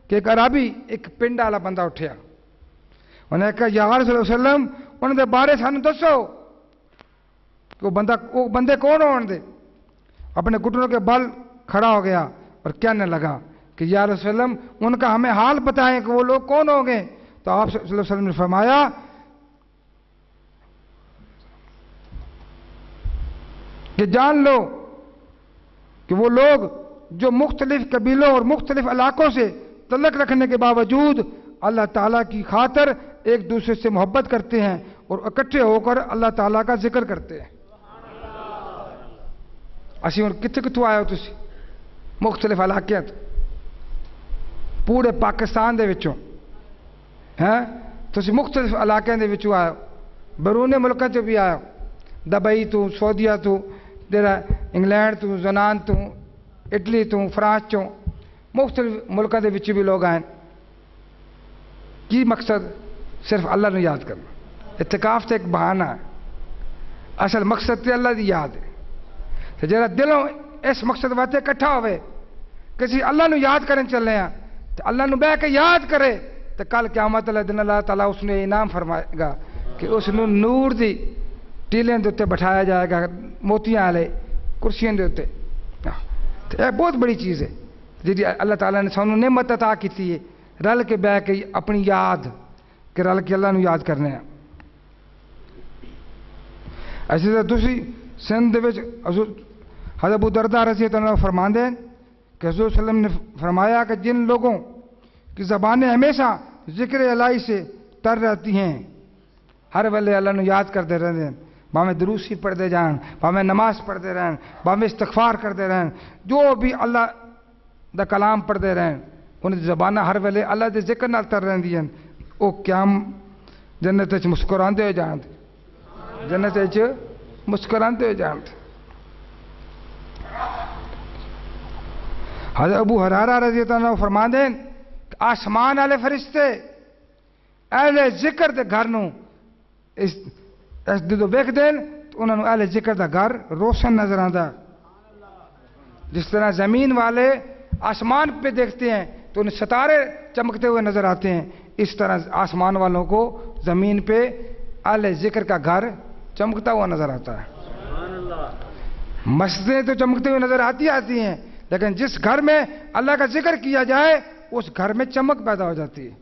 کہ ایک عربی ایک پنڈ والا بندہ اٹھیا، انہیں کہا یا رسول اللہ صلی اللہ علیہ وسلم انہوں دے بارے سانو دسو کہ وہ بندے کون ہون دے۔ اپنے گھٹنوں کے بل کھڑا ہو گیا اور کہنے لگا کہ یا رسول اللہ ان کا ہمیں حال بتائیں کہ وہ لوگ کون ہوں گے۔ تو آپ صلی اللہ علیہ وسلم نے فرمایا کہ جان لو کہ وہ لوگ جو مختلف قبیلوں اور مختلف علاقوں سے تعلق رکھنے کے باوجود اللہ تعالیٰ کی خاطر ایک دوسرے سے محبت کرتے ہیں اور اکٹھے ہو کر اللہ تعالیٰ کا ذکر کرتے ہیں۔ اسی ہن کتھوں آئے ہو تسی؟ مختلف علاقے پورے پاکستان دے وچوں ہیں، تسی مختلف علاقے دے وچوں آئے ہو، بیرون ملکاں چوں بھی آئے ہو، دبئی تو، سعودیہ تو، انگلینڈ تو، زنان تو، اٹلی تو، فرانس چوں، مختلف ملکوں دے وچ بھی لوگ آئے۔ کی مقصد؟ صرف اللہ نو یاد کرنا۔ اعتکاف تے ایک بہانہ ہے، اصل مقصد تے اللہ دی یاد ہے۔ تو جڑا دلوں اس مقصد واسطے اکٹھا ہوئے کسی اللہ نو یاد کرن چلے ہیں تو اللہ نو بہ کے یاد کرے تو کل قیامت والے دن اللہ تعالیٰ اس نے انعام فرمائے گا کہ اس نو نور دی ٹیلیں دے اوتے بٹھایا جائے گا، موتیاں والے کرسیاں دے اوتے۔ تو یہ بہت بڑی چیز ہے جی اللہ تعالیٰ نے سانو نعمت عطا کیتی ہے، رل کے بہ کے اپنی یاد کہ رل کے اللہ نو یاد کرنے ہیں۔ ایسی طرح دوسری سندھ وچ حضرت ابو درداء رضی اللہ عنہ فرماندے ہیں کہ حضور صلی اللہ علیہ وسلم نے فرمایا کہ جن لوگوں کی زبانیں ہمیشہ ذکر الہی سے تر رہتی ہیں، ہر ویلے اللہ نو یاد کرتے رہتے ہیں، باویں درود شریف پڑھتے جان، باویں نماز پڑھتے رہن، باویں استغفار کرتے رہن، جو بھی اللہ دا کلام پڑھتے رہن، ان کی زبانیں ہر ویلے اللہ دے ذکر نال تر رہندی ہیں، وہ قیام جنت وچ مسکراندے ہو جان، جنت وچ مسکراندے ہو جان۔ حضرت ابو ہریرہ رضی اللہ عنہ فرماندے ہیں کہ آسمان والے فرشتے اہل ذکر دے گھر نو اس جدوں ویکھدے ہیں تو انہاں نوں اہل ذکر دا گھر روشن نظر آندا۔ جس طرح زمین والے آسمان پہ دیکھتے ہیں تو انہیں ستارے چمکتے ہوئے نظر آتے ہیں، اس طرح آسمان والوں کو زمین پہ اہل ذکر کا گھر چمکتا ہوا نظر آتا ہے۔ مسجدیں تو چمکتے ہوئے نظر آتی ہیں، لیکن جس گھر میں اللہ کا ذکر کیا جائے اس گھر میں چمک پیدا ہو جاتی ہے،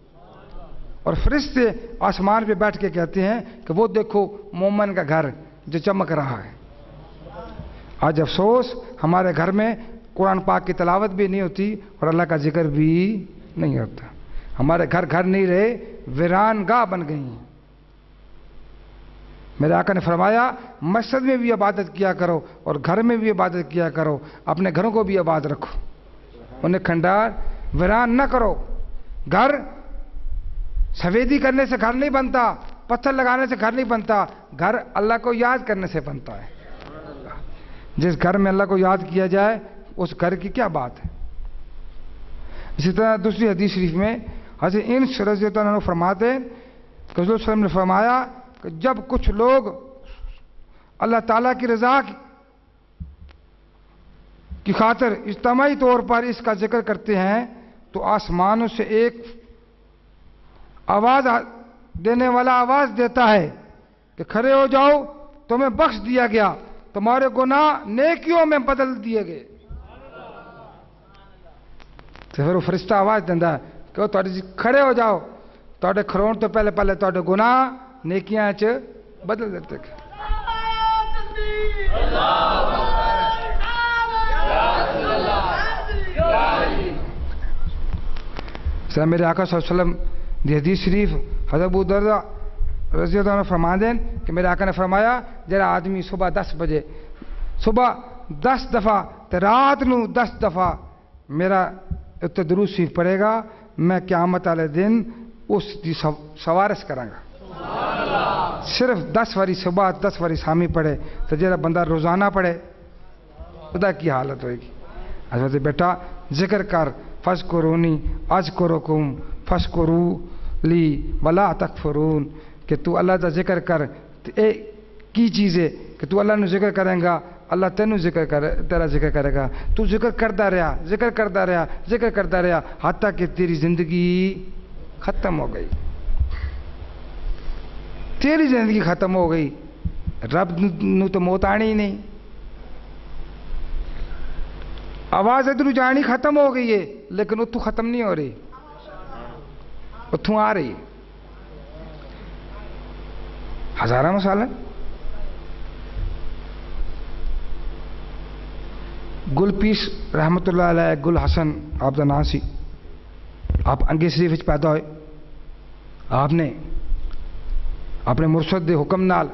اور فرشتے آسمان پہ بیٹھ کے کہتے ہیں کہ وہ دیکھو مومن کا گھر جو چمک رہا ہے۔ آج افسوس ہمارے گھر میں قرآن پاک کی تلاوت بھی نہیں ہوتی اور اللہ کا ذکر بھی نہیں ہوتا، ہمارے گھر گھر نہیں رہے، ویران گاہ بن گئی ہیں۔ میرے آقا نے فرمایا مسجد میں بھی عبادت کیا کرو اور گھر میں بھی عبادت کیا کرو، اپنے گھروں کو بھی آباد رکھو، انہیں کھنڈار ویران نہ کرو۔ گھر سفیدی کرنے سے گھر نہیں بنتا، پتھر لگانے سے گھر نہیں بنتا، گھر اللہ کو یاد کرنے سے بنتا ہے۔ جس گھر میں اللہ کو یاد کیا جائے اس گھر کی کیا بات ہے۔ اسی طرح دوسری حدیث شریف میں حضرت انس رضی اللہ عنہ فرماتے ہیں کہ حضور صلی اللہ علیہ وسلم نے فرمایا کہ جب کچھ لوگ اللہ تعالیٰ کی رضا کی خاطر اجتماعی طور پر اس کا ذکر کرتے ہیں تو آسمانوں سے ایک آواز دینے والا آواز دیتا ہے کہ کھڑے ہو جاؤ، تمہیں بخش دیا گیا، تمہارے گناہ نیکیوں میں بدل دیے گئے۔ تو پھر وہ فرشتہ آواز دیتا ہے کہ کھڑے ہو جاؤ، تھوڑے کھڑون تو پہلے تھوڑے گناہ نیکیاں چ بدل دیتے ہیں۔ میرے آقا صلی اللہ علیہ وسلم دی حدیث شریف حضرت ابو درداء رضی اللہ عنہ فرماتے ہیں کہ میرے آقا نے فرمایا جڑا آدمی صبح 10 بجے صبح 10 دفعہ تے رات نو 10 دفعہ میرا اتنے درود شریف پڑھے گا، میں قیامت والے دن اس کی سوارش کراں گا۔ صرف 10 واری صبح 10 واری شامی پڑھے تو جڑا بندہ روزانہ پڑھے خدا کی حالت ہوئے گی۔ حضرت بیٹا ذکر کر، فذکرونی اذکرکم فاشکروا لی ولا تکفرون، کہ تو اللہ کا ذکر کر۔ اے کی چیز ہے کہ تو اللہ نے ذکر کریں گا اللہ تینوں تیرا ذکر کرے گا. تو ذکر کرتا رہا ذکر کرتا رہا ذکر کرتا رہا حتیٰ کہ تیری زندگی ختم ہو گئی. تیری زندگی ختم ہو گئی. رب نو تو موت آنی ہی نہیں. آواز ادھر جانی ختم ہو گئی ہے لیکن اتوں ختم نہیں ہو رہی, اتوں آ رہی. ہزارہ مثال گل پیس رحمت اللہ علیہ گل حسن آپ کا نام سی. آپ انگے شریف پیدا ہوئے. آپ نے اپنے مرشد دے حکم نال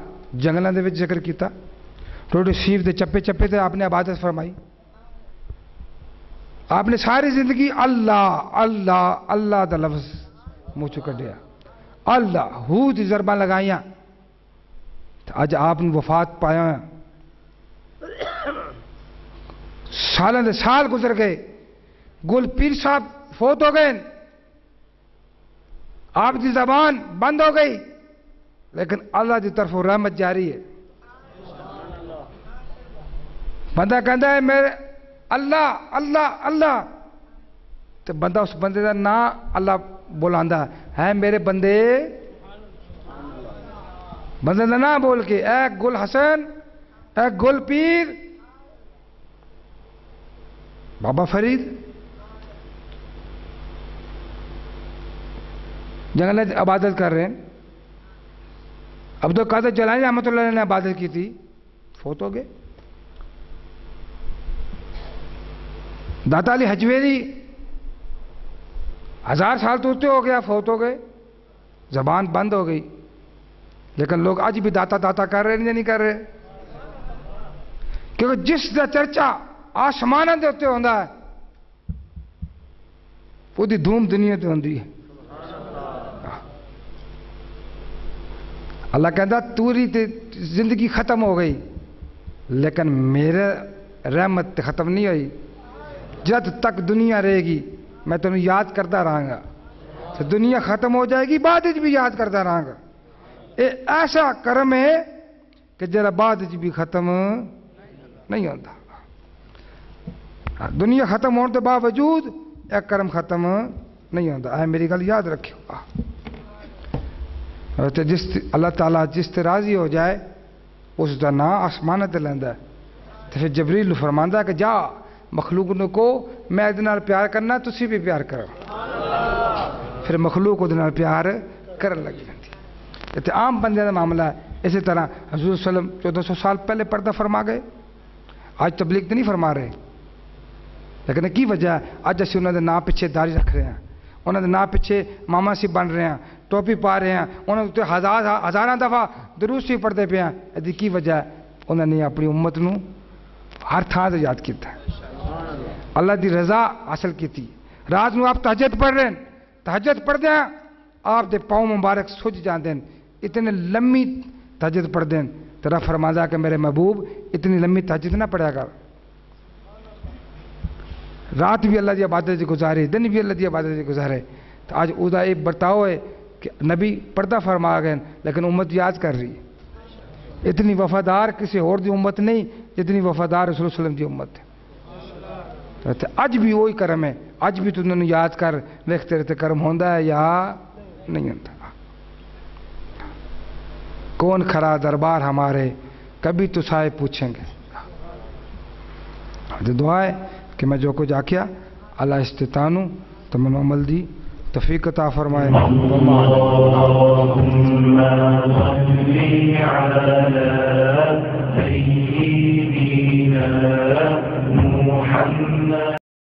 جنگلوں دے وچ ذکر کیتا. ٹوٹے شریف دے چپے چپے تے آپ نے عبادت فرمائی. آپ نے ساری زندگی اللہ اللہ اللہ دا لفظ منہ چوں کڈیا. اللہ ہو دی ضرباں لگائیاں. اج آپ نے وفات پایا. سالوں دے سال گزر گئے. گل پیر صاحب فوت ہو گئے. آپ کی زبان بند ہو گئی لیکن اللہ کی طرف رحمت جاری ہے. بندہ کہتا ہے میرے اللہ اللہ اللہ تو بندہ اس بندے کا نام اللہ بلاندا ہے میرے بندے. بندے کا نام بول کے اے گل حسن اے گل پیر بابا فرید جنگل عبادت کر رہے ہیں. عبد القادر جیلانی رحمۃ اللہ نے عبادت کی تھی, فوت ہو گئے. داتا علی حجویری 1000 سال تو ہو گیا, فوت ہو گئے. زبان بند ہو گئی لیکن لوگ آج بھی داتا داتا کر رہے ہیں یا نہیں کر رہے؟ کیونکہ جس کا چرچا آسمان کے اتنے ہوتا ہے وہی دھوم دنیا تے ہوندی ہے. اللہ کہتا توری تے زندگی ختم ہو گئی لیکن میرے رحمت تے ختم نہیں ہوئی. جد تک دنیا رہے گی میں تمہیں یاد کرتا رہا گا. تو دنیا ختم ہو جائے گی بعد بھی یاد کرتا رہا گا. یہ ایسا کرم ہے کہ جرا بعد بھی ختم نہیں ہوتا. دنیا ختم ہونے کے باوجود ایک کرم ختم نہیں ہوتا. اے میری گل یاد رکھو. جس اللہ تعالیٰ جس تے راضی ہو جائے اس کا نام آسمان تے لیندا ہے. تو پھر جبریل فرماندا ہے کہ جا مخلوق کو میں ادھے نال پیار کرنا تسی بھی پیار کرو. پھر مخلوق ادھے نال پیار کرن لگ جاندی. تے عام بندے کا معاملہ ہے. اسی طرح حضور صلی اللہ علیہ وسلم 1400 سال پہلے پردہ فرما گئے. آج تبلیغ تو نہیں فرما رہے لیکن کی وجہ ہے اج اسی انہوں نے نام پیچھے داڑھی رکھ رہے ہیں, انہوں نے نام پیچھے ماما سی بن رہے ہیں, ٹوپی پا رہے ہیں, انہوں نے ہزاراں دفعہ درود سی پڑھتے پے ہیں. یہ کی وجہ ہے انہوں نے اپنی امت نو ہر تھان سے یاد کیتا ہے, اللہ دی رضا حاصل کی تھی. رات نو آپ تہجد پڑھ رہے ہیں, تہجد پڑھتے ہیں آپ دے پاؤں مبارک سج جاندے ہیں. اتنے لمبی تہجد پڑھتے ہیں. تیرا فرمایا کہ میرے محبوب اتنی لمبی تہجد نہ پڑھیا کر. رات بھی اللہ دی عبادت گزارے, دن بھی اللہ دی عبادت گزارے. تو آج او دا ایک برتاؤ ہے کہ نبی پردہ فرما گئے لیکن امت یاد کر رہی ہے. اتنی وفادار کسی اور دی امت نہیں جتنی وفادار رسول اللہ علیہ وسلم دی امت ہے. اج بھی وہی کرم ہے. اج بھی تو انہوں نے یاد کر ویکھ تیرے تے کرم ہوندا ہے یا نہیں ہوندا. کون کھڑا دربار ہمارے کبھی تو سائے پوچھیں گے. دعا ہے کہ میں جو کچھ آکھیا اللہ استطاعت تو من عمل دی توفیق عطا فرمائے.